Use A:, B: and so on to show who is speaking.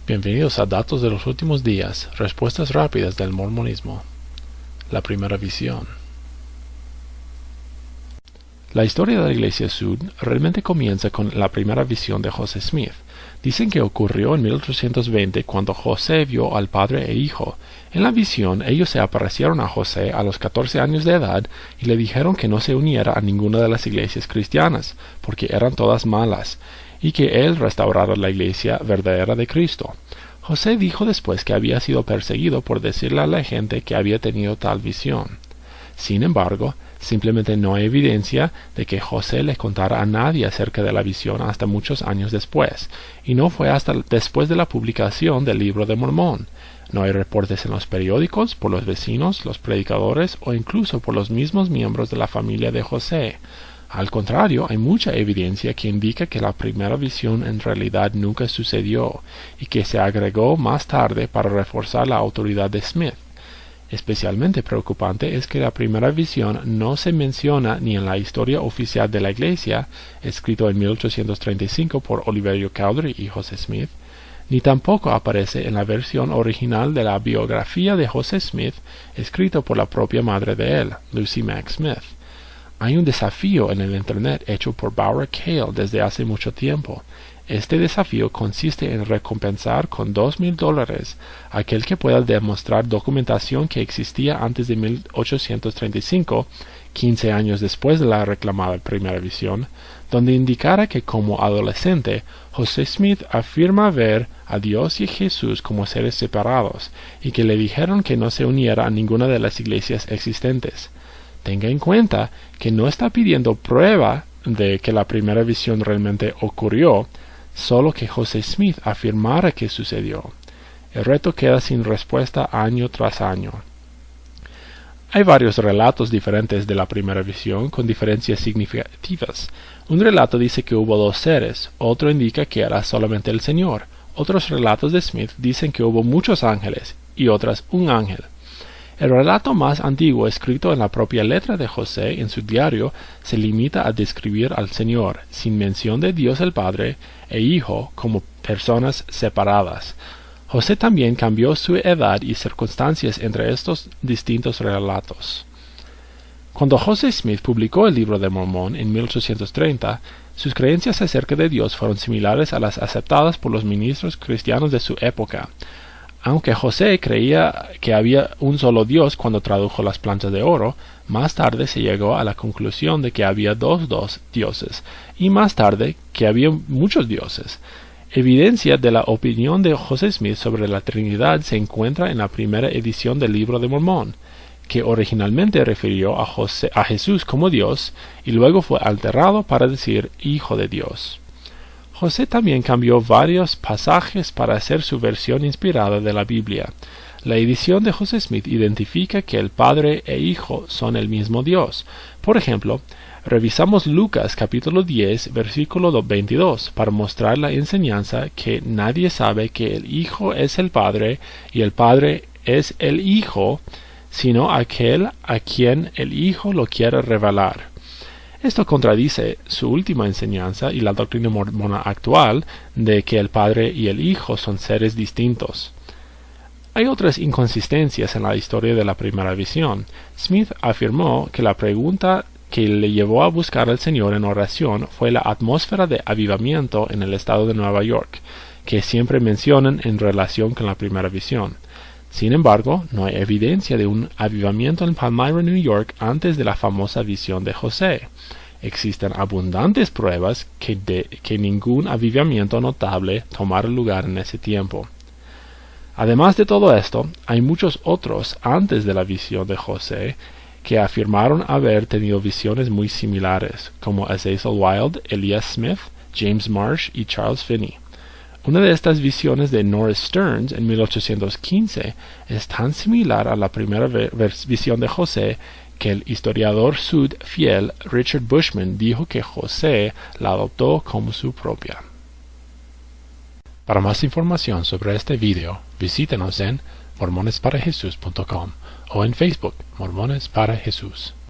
A: Bienvenidos a Datos de los Últimos Días, respuestas rápidas del mormonismo. La primera visión. La historia de la Iglesia Sud realmente comienza con la primera visión de José Smith. Dicen que ocurrió en 1820 cuando José vio al padre e hijo. En la visión, ellos se aparecieron a José a los 14 años de edad y le dijeron que no se uniera a ninguna de las iglesias cristianas, porque eran todas malas, y que él restaurara la iglesia verdadera de Cristo. José dijo después que había sido perseguido por decirle a la gente que había tenido tal visión. Sin embargo, simplemente no hay evidencia de que José le contara a nadie acerca de la visión hasta muchos años después, y no fue hasta después de la publicación del Libro de Mormón. No hay reportes en los periódicos, por los vecinos, los predicadores o incluso por los mismos miembros de la familia de José. Al contrario, hay mucha evidencia que indica que la primera visión en realidad nunca sucedió y que se agregó más tarde para reforzar la autoridad de Smith. Especialmente preocupante es que la primera visión no se menciona ni en la historia oficial de la Iglesia, escrito en 1835 por Oliverio Cowdery y José Smith, ni tampoco aparece en la versión original de la biografía de José Smith, escrito por la propia madre de él, Lucy Mack Smith. Hay un desafío en el Internet hecho por Barbara Cale desde hace mucho tiempo. Este desafío consiste en recompensar con $2,000 a aquel que pueda demostrar documentación que existía antes de 1835, 15 años después de la reclamada primera visión, donde indicara que como adolescente, José Smith afirma ver a Dios y a Jesús como seres separados, y que le dijeron que no se uniera a ninguna de las iglesias existentes. Tenga en cuenta que no está pidiendo prueba de que la primera visión realmente ocurrió, solo que José Smith afirmara que sucedió. El reto queda sin respuesta año tras año. Hay varios relatos diferentes de la primera visión con diferencias significativas. Un relato dice que hubo 2 seres, otro indica que era solamente el Señor. Otros relatos de Smith dicen que hubo muchos ángeles y otras un ángel. El relato más antiguo, escrito en la propia letra de José en su diario, se limita a describir al Señor, sin mención de Dios el Padre e Hijo, como personas separadas. José también cambió su edad y circunstancias entre estos distintos relatos. Cuando José Smith publicó el Libro de Mormón en 1830, sus creencias acerca de Dios fueron similares a las aceptadas por los ministros cristianos de su época. Aunque José creía que había un solo Dios cuando tradujo las planchas de oro, más tarde se llegó a la conclusión de que había dos dioses, y más tarde que había muchos dioses. Evidencia de la opinión de José Smith sobre la Trinidad se encuentra en la primera edición del Libro de Mormón, que originalmente refirió a Jesús como Dios, y luego fue alterado para decir Hijo de Dios. José también cambió varios pasajes para hacer su versión inspirada de la Biblia. La edición de José Smith identifica que el Padre e Hijo son el mismo Dios. Por ejemplo, revisamos Lucas capítulo 10, versículo 22, para mostrar la enseñanza que nadie sabe que el Hijo es el Padre y el Padre es el Hijo, sino aquel a quien el Hijo lo quiere revelar. Esto contradice su última enseñanza y la doctrina mormona actual de que el Padre y el Hijo son seres distintos. Hay otras inconsistencias en la historia de la primera visión. Smith afirmó que la pregunta que le llevó a buscar al Señor en oración fue la atmósfera de avivamiento en el estado de Nueva York, que siempre mencionan en relación con la primera visión. Sin embargo, no hay evidencia de un avivamiento en Palmyra, New York, antes de la famosa visión de José. Existen abundantes pruebas que ningún avivamiento notable tomara lugar en ese tiempo. Además de todo esto, hay muchos otros antes de la visión de José que afirmaron haber tenido visiones muy similares, como Azazel Wilde, Elias Smith, James Marsh y Charles Finney. Una de estas visiones de Norris Stearns en 1815 es tan similar a la primera visión de José que el historiador sud fiel Richard Bushman dijo que José la adoptó como su propia. Para más información sobre este video, visítenos en mormonesparajesús.com o en Facebook, Mormones para Jesús.